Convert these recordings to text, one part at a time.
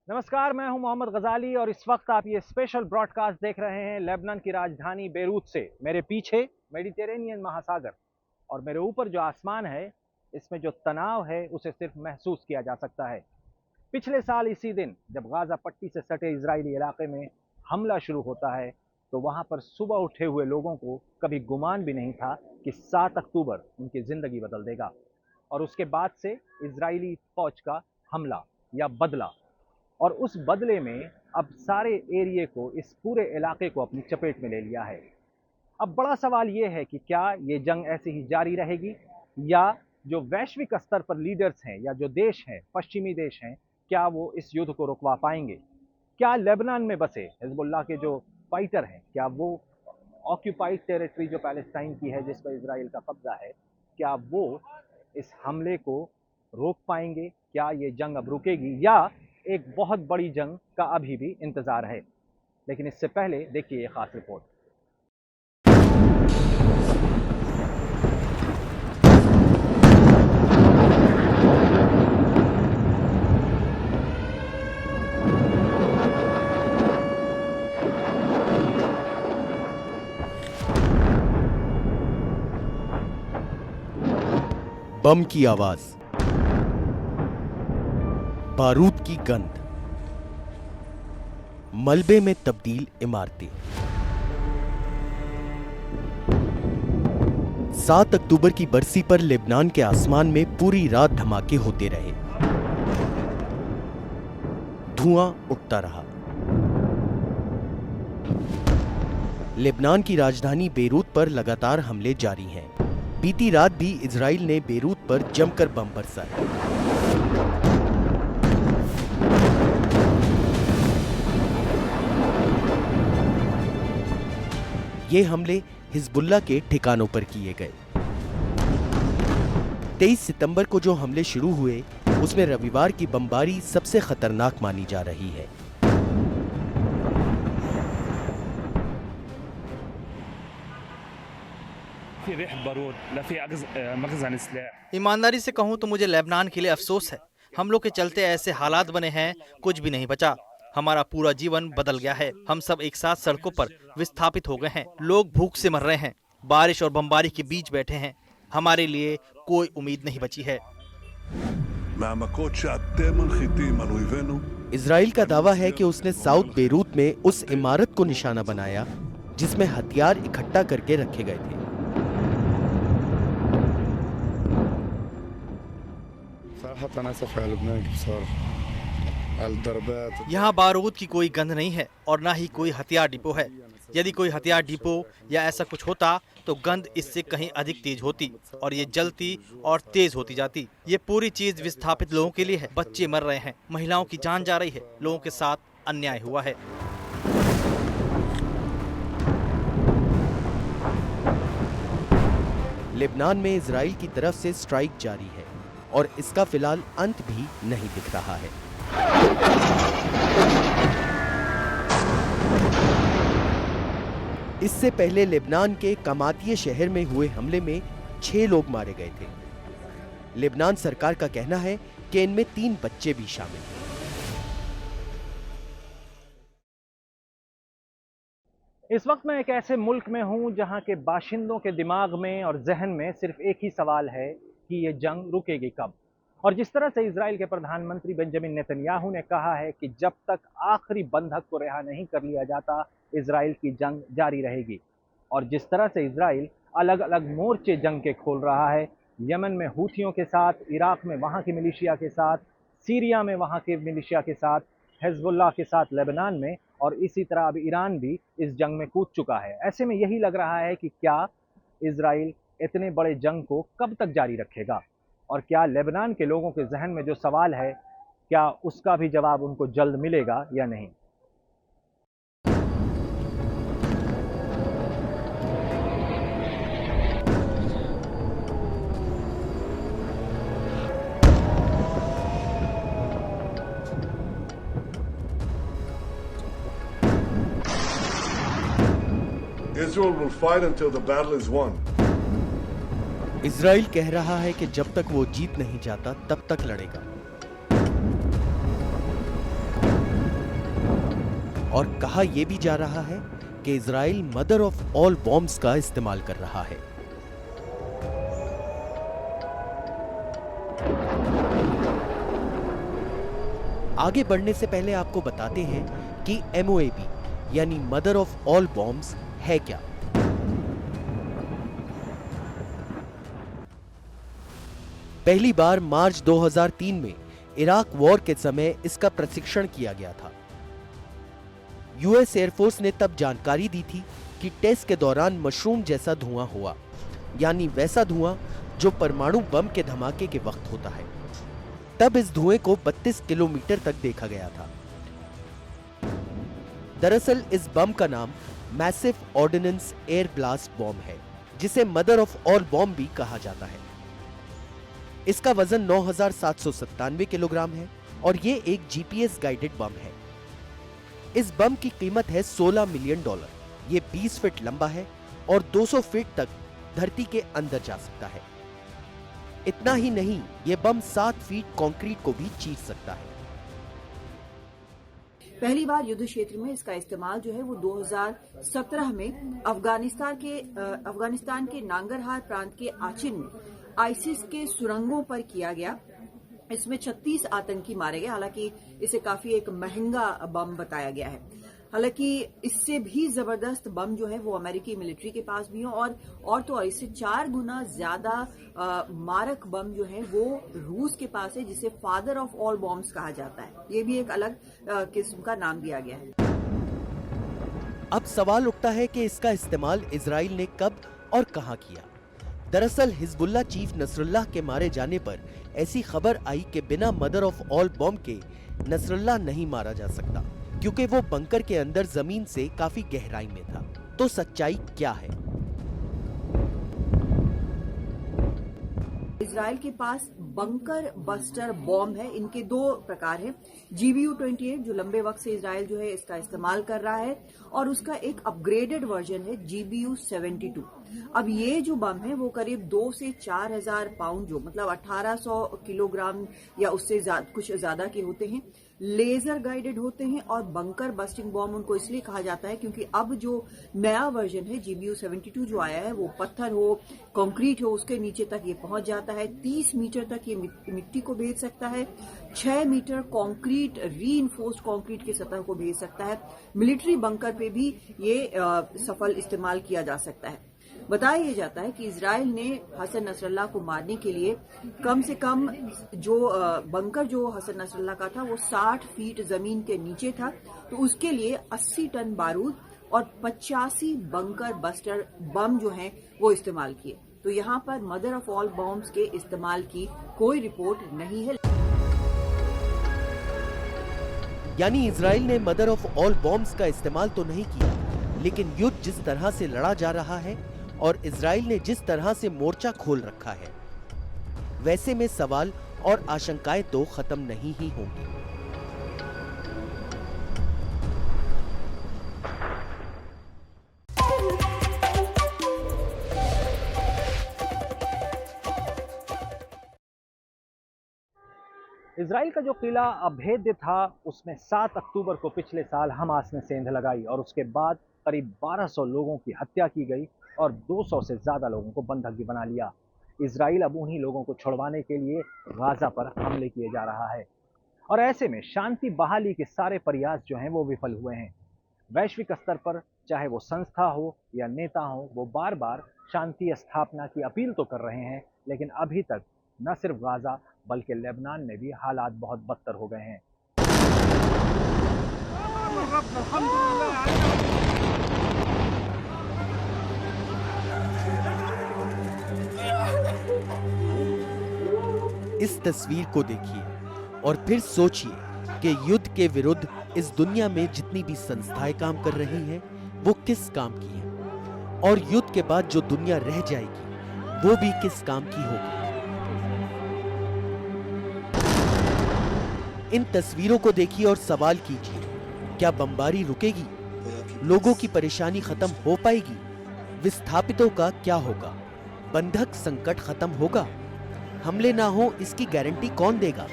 नमस्कार, मैं हूं मोहम्मद गजाली और इस वक्त आप ये स्पेशल ब्रॉडकास्ट देख रहे हैं लेबनान की राजधानी बेरूत से। मेरे पीछे मेडिटेरेनियन महासागर और मेरे ऊपर जो आसमान है, इसमें जो तनाव है उसे सिर्फ महसूस किया जा सकता है। पिछले साल इसी दिन जब गाजा पट्टी से सटे इजरायली इलाके में हमला शुरू होता है, तो वहां पर सुबह उठे हुए लोगों को कभी गुमान भी नहीं था कि 7 अक्टूबर उनकी जिंदगी बदल देगा। और उसके बाद से इजरायली फौज का हमला या बदला, और उस बदले में अब सारे एरिए को, इस पूरे इलाके को अपनी चपेट में ले लिया है। अब बड़ा सवाल ये है कि क्या ये जंग ऐसे ही जारी रहेगी, या जो वैश्विक स्तर पर लीडर्स हैं या जो देश हैं, पश्चिमी देश हैं, क्या वो इस युद्ध को रुकवा पाएंगे? क्या लेबनान में बसे हिजबुल्लाह के जो फाइटर हैं, क्या वो ऑक्यूपाइड टेरिटरी जो पैलेस्टाइन की है, जिस पर इसराइल का कब्जा है, क्या वो इस हमले को रोक पाएंगे? क्या ये जंग अब रुकेगी, या एक बहुत बड़ी जंग का अभी भी इंतजार है? लेकिन इससे पहले देखिए ये खास रिपोर्ट। बम की आवाज, बारूद की गंध, मलबे में तब्दील इमारतें। 7 अक्टूबर की बरसी पर लेबनान के आसमान में पूरी रात धमाके होते रहे। धुआं उठता रहा। लेबनान की राजधानी बेरूत पर लगातार हमले जारी हैं। बीती रात भी इजराइल ने बेरूत पर जमकर बम बरसाए। ये हमले हिजबुल्लाह के ठिकानों पर किए गए। 23 सितंबर को जो हमले शुरू हुए, उसमें रविवार की बमबारी सबसे खतरनाक मानी जा रही है। ईमानदारी से कहूँ तो मुझे लेबनान के लिए अफसोस है। हम लोग के चलते ऐसे हालात बने हैं, कुछ भी नहीं बचा। हमारा पूरा जीवन बदल गया है। हम सब एक साथ सड़कों पर विस्थापित हो गए हैं। लोग भूख से मर रहे हैं। बारिश और बमबारी के बीच बैठे हैं। हमारे लिए कोई उम्मीद नहीं बची है। इजराइल का दावा है कि उसने साउथ बेरूत में उस इमारत को निशाना बनाया जिसमें हथियार इकट्ठा करके रखे गए थे। यहाँ बारूद की कोई गंध नहीं है और ना ही कोई हथियार डिपो है। यदि कोई हथियार डिपो या ऐसा कुछ होता तो गंध इससे कहीं अधिक तेज होती और ये जलती और तेज होती जाती। ये पूरी चीज विस्थापित लोगों के लिए है। बच्चे मर रहे हैं, महिलाओं की जान जा रही है। लोगों के साथ अन्याय हुआ है। लेबनान में इजराइल की तरफ से स्ट्राइक जारी है और इसका फिलहाल अंत भी नहीं दिख रहा है। इससे पहले लेबनान के कमातिये शहर में हुए हमले में 6 लोग मारे गए थे। लेबनान सरकार का कहना है कि इनमें 3 बच्चे भी शामिल हैं। इस वक्त मैं एक ऐसे मुल्क में हूं जहां के बाशिंदों के दिमाग में और जहन में सिर्फ एक ही सवाल है कि ये जंग रुकेगी कब। और जिस तरह से इजराइल के प्रधानमंत्री बेंजामिन नेतन्याहू ने कहा है कि जब तक आखिरी बंधक को रिहा नहीं कर लिया जाता, इजराइल की जंग जारी रहेगी। और जिस तरह से इजराइल अलग अलग मोर्चे जंग के खोल रहा है, यमन में हूथियों के साथ, इराक में वहाँ की मिलिशिया के साथ, सीरिया में वहाँ के मिलिशिया के साथ, हिजबुल्लाह के साथ लेबनान में, और इसी तरह अब ईरान भी इस जंग में कूद चुका है। ऐसे में यही लग रहा है कि क्या इजराइल इतने बड़े जंग को कब तक जारी रखेगा, और क्या लेबनान के लोगों के जहन में जो सवाल है, क्या उसका भी जवाब उनको जल्द मिलेगा या नहीं। Israel will fight until the battle is won. Israel कह रहा है कि जब तक वो जीत नहीं जाता तब तक लड़ेगा। और कहा यह भी जा रहा है कि Israel mother of all bombs का इस्तेमाल कर रहा है। आगे बढ़ने से पहले आपको बताते हैं कि MOAB यानी मदर ऑफ ऑल बॉम्ब्स है क्या। पहली बार मार्च 2003 में इराक वॉर के समय इसका प्रशिक्षण किया गया था। US एयरफोर्स ने तब जानकारी दी थी कि टेस्ट के दौरान मशरूम जैसा धुआं हुआ, यानी वैसा धुआं जो परमाणु बम के धमाके के वक्त होता है। तब इस धुएं को 32 किलोमीटर तक देखा गया था। दरअसल इस बम का नाम massive ordnance air blast bomb है, जिसे मदर ऑफ ऑल बॉम्ब भी कहा जाता है। इसका वजन 9,797 किलोग्राम है और ये एक GPS गाइडेड बम है। इस बम की कीमत है $16 मिलियन। ये 20 फीट लंबा है और 200 फीट तक धरती के अंदर जा सकता है। इतना ही नहीं, ये बम 7 फीट कंक्रीट को भी चीर सकता है। पहली बार युद्ध क्षेत्र में इसका इस्तेमाल जो है वो 2017 में अफगानिस्तान के नांगरहार प्रांत के आचिन में आईसिस के सुरंगों पर किया गया। इसमें 36 आतंकी मारे गए। हालांकि इसे काफी एक महंगा बम बताया गया है। हालांकि इससे भी जबरदस्त बम जो है वो अमेरिकी मिलिट्री के पास भी है और तो इससे 4 गुना ज्यादा मारक बम जो है वो रूस के पास है, जिसे फादर ऑफ ऑल बॉम्ब्स कहा जाता है। ये भी एक अलग किस्म का नाम दिया गया है। अब सवाल उठता है कि इसका इस्तेमाल इजराइल ने कब और कहां किया। दरअसल हिजबुल्लाह चीफ नसरुल्लाह के मारे जाने पर ऐसी खबर आई कि बिना मदर ऑफ ऑल बॉम्ब के नसरुल्लाह नहीं मारा जा सकता, क्योंकि वो बंकर के अंदर जमीन से काफी गहराई में था। तो सच्चाई क्या है? इजराइल के पास बंकर बस्टर बॉम्ब है। इनके 2 प्रकार हैं। GBU-28 जो लंबे वक्त से इजराइल जो है इसका इस्तेमाल कर रहा है, और उसका एक अपग्रेडेड वर्जन है GBU-72। अब ये जो बम है वो करीब 2 से 4,000 पाउंड, जो मतलब 1800 किलोग्राम या उससे कुछ ज्यादा के होते हैं। लेजर गाइडेड होते हैं और बंकर बस्टिंग बॉम्ब उनको इसलिए कहा जाता है क्योंकि अब जो नया वर्जन है GBU-72 जो आया है वो पत्थर हो, कंक्रीट हो, उसके नीचे तक ये पहुंच जाता है। 30 मीटर तक ये मिट्टी को भेज सकता है। 6 मीटर कंक्रीट, रीइंफोर्स्ड कंक्रीट की सतह को भेज सकता है। मिलिट्री बंकर पे भी ये सफल इस्तेमाल किया जा सकता है। बताया यह जाता है कि इजराइल ने हसन नसरल्लाह को मारने के लिए कम से कम जो बंकर जो हसन नसरल्लाह का था वो 60 फीट जमीन के नीचे था, तो उसके लिए 80 टन बारूद और 85 बंकर बस्टर बम जो हैं वो इस्तेमाल किए। तो यहाँ पर मदर ऑफ ऑल बॉम्ब्स के इस्तेमाल की कोई रिपोर्ट नहीं है। यानी इजराइल ने मदर ऑफ ऑल बॉम्ब्स का इस्तेमाल तो नहीं किया, लेकिन युद्ध जिस तरह से लड़ा जा रहा है और इजराइल ने जिस तरह से मोर्चा खोल रखा है, वैसे में सवाल और आशंकाएं तो खत्म नहीं ही होंगी। इजराइल का जो किला अभेद्य था उसमें 7 अक्टूबर को पिछले साल हमास ने सेंध लगाई और उसके बाद करीब 1200 लोगों की हत्या की गई और 200 से ज़्यादा लोगों को बंधक भी बना लिया। इजराइल अब उन्हीं लोगों को छुड़वाने के लिए गाजा पर हमले किए जा रहा है और ऐसे में शांति बहाली के सारे प्रयास जो हैं वो विफल हुए हैं। वैश्विक स्तर पर चाहे वो संस्था हो या नेता हो, वो बार बार शांति स्थापना की अपील तो कर रहे हैं, लेकिन अभी तक न सिर्फ गाजा बल्कि लेबनान में भी हालात बहुत बदतर हो गए हैं। इस तस्वीर को देखिए और फिर सोचिए कि युद्ध के विरुद्ध इस दुनिया में जितनी भी संस्थाएं काम कर रही हैं, वो किस काम की हैं, और युद्ध के बाद जो दुनिया रह जाएगी वो भी किस काम की होगी। इन तस्वीरों को देखिए और सवाल कीजिए, क्या बमबारी रुकेगी? लोगों की परेशानी खत्म हो पाएगी? विस्थापितों का क्या होगा? बंधक संकट खत्म होगा? हमले ना हो इसकी गारंटी कौन देगा?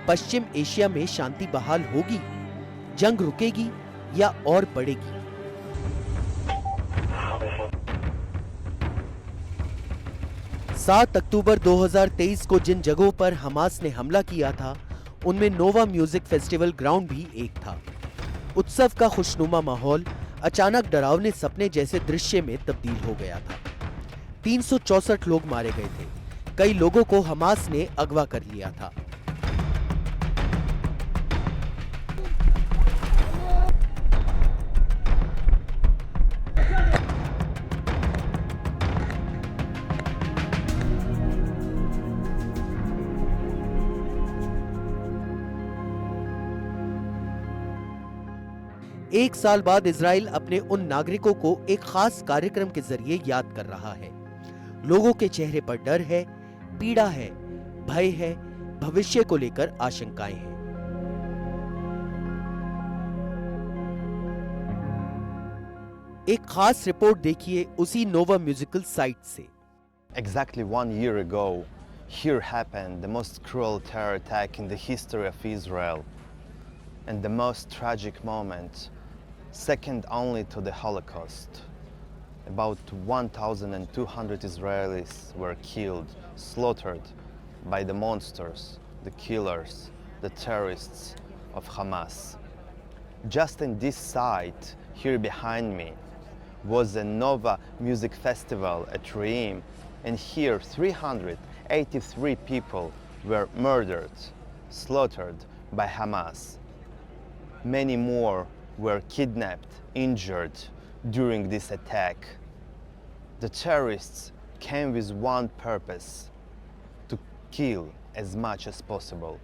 पश्चिम एशिया में शांति बहाल होगी? जंग रुकेगी या और बढ़ेगी? सात अक्टूबर 2023 को जिन जगहों पर हमास ने हमला किया था, उनमें नोवा म्यूजिक फेस्टिवल ग्राउंड भी एक था। उत्सव का खुशनुमा माहौल अचानक डरावने सपने जैसे दृश्य में तब्दील हो गया था। 364 लोग मारे गए थे। कई लोगों को हमास ने अगवा कर लिया था। एक साल बाद इजराइल अपने उन नागरिकों को एक खास कार्यक्रम के जरिए याद कर रहा है। लोगों के चेहरे पर डर है, पीड़ा है, भय है, भविष्य को लेकर आशंकाएं हैं। एक खास रिपोर्ट देखिए उसी नोवा म्यूजिकल साइट से। Exactly 1 year ago, here happened the most cruel terror attack in the history of Israel, and the most tragic moment, second only to the Holocaust. About 1,200 Israelis were killed, slaughtered by the monsters, the killers, the terrorists of Hamas. Just in this site, here behind me, was a Nova Music Festival at Reim, and here 383 people were murdered, slaughtered by Hamas. Many more were kidnapped, injured during this attack. The terrorists came with one purpose: to kill as much as possible.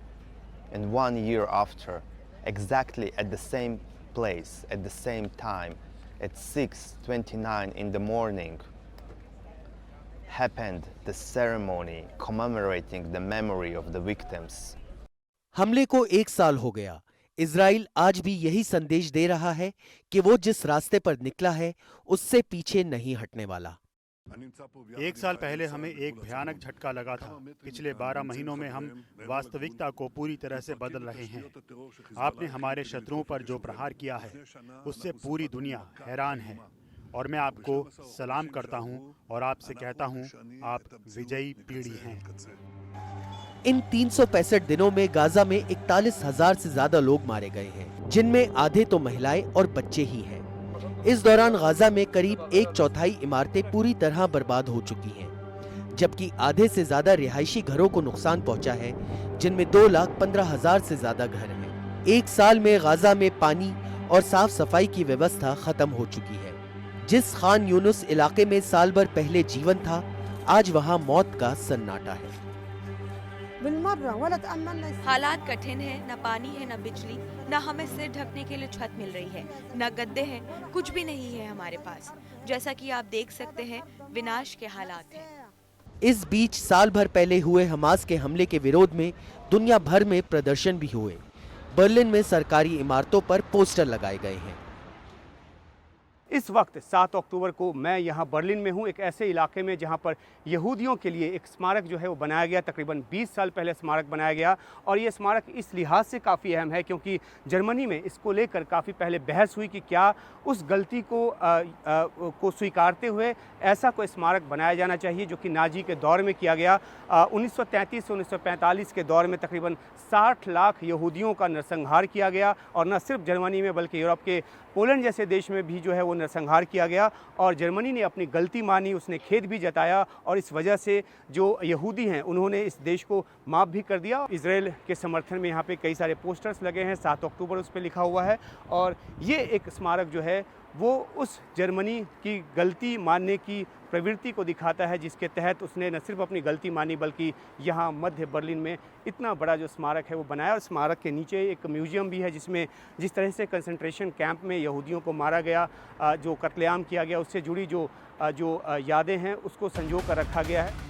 And 1 year after, exactly at the same place, at the same time, at 6:29 in the morning, happened the ceremony commemorating the memory of the victims. हमले को 1 साल हो गया। Israel आज भी यही संदेश दे रहा है कि वो जिस रास्ते पर निकला है उससे पीछे नहीं हटने वाला। 1 साल पहले हमें एक भयानक झटका लगा था। पिछले 12 महीनों में हम वास्तविकता को पूरी तरह से बदल रहे हैं। आपने हमारे शत्रुओं पर जो प्रहार किया है उससे पूरी दुनिया हैरान है, और मैं आपको सलाम करता हूं और आपसे कहता हूं, आप विजयी पीढ़ी हैं। इन 365 दिनों में गाजा में 41,000 से ज्यादा लोग मारे गए हैं, जिनमें आधे तो महिलाएं और बच्चे ही हैं। इस दौरान गाजा में करीब 1/4 इमारतें पूरी तरह बर्बाद हो चुकी हैं, जबकि आधे से ज्यादा रिहायशी घरों को नुकसान पहुंचा है, जिनमें 2,15,000 से ज्यादा घर हैं। 1 साल में गाजा में पानी और साफ सफाई की व्यवस्था खत्म हो चुकी है। जिस खान यूनुस इलाके में साल भर पहले जीवन था, आज वहां मौत का सन्नाटा है। हालात कठिन है, न पानी है, न बिजली, न हमें सिर ढकने के लिए छत मिल रही है, न गद्दे हैं, कुछ भी नहीं है हमारे पास। जैसा कि आप देख सकते हैं, विनाश के हालात हैं। इस बीच साल भर पहले हुए हमास के हमले के विरोध में दुनिया भर में प्रदर्शन भी हुए। बर्लिन में सरकारी इमारतों पर पोस्टर लगाए गए हैं। इस वक्त 7 अक्टूबर को मैं यहाँ बर्लिन में हूँ, एक ऐसे इलाके में जहाँ पर यहूदियों के लिए एक स्मारक जो है वो बनाया गया। तकरीबन 20 साल पहले स्मारक बनाया गया, और ये स्मारक इस लिहाज से काफ़ी अहम है क्योंकि जर्मनी में इसको लेकर काफ़ी पहले बहस हुई कि क्या उस गलती को स्वीकारते हुए ऐसा कोई स्मारक बनाया जाना चाहिए जो कि नाजी के दौर में किया गया। 1933 से 1945 के दौर में तकरीबन 60 लाख यहूदियों का नरसंहार किया गया, और न सिर्फ जर्मनी में बल्कि यूरोप के पोलैंड जैसे देश में भी जो है वो नरसंहार किया गया। और जर्मनी ने अपनी गलती मानी, उसने खेद भी जताया, और इस वजह से जो यहूदी हैं उन्होंने इस देश को माफ़ भी कर दिया। इजराइल के समर्थन में यहाँ पे कई सारे पोस्टर्स लगे हैं, 7 अक्टूबर उस पर लिखा हुआ है, और ये एक स्मारक जो है वो उस जर्मनी की गलती मानने की प्रवृत्ति को दिखाता है, जिसके तहत उसने न सिर्फ अपनी गलती मानी बल्कि यहाँ मध्य बर्लिन में इतना बड़ा जो स्मारक है वो बनाया। और स्मारक के नीचे एक म्यूजियम भी है जिसमें जिस तरह से कंसंट्रेशन कैंप में यहूदियों को मारा गया, जो कत्लेआम किया गया, उससे जुड़ी जो यादें हैं उसको संजो कर रखा गया है।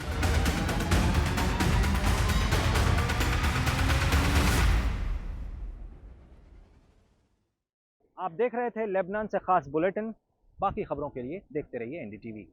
आप देख रहे थे लेबनान से खास बुलेटिन। बाकी खबरों के लिए देखते रहिए NDTV।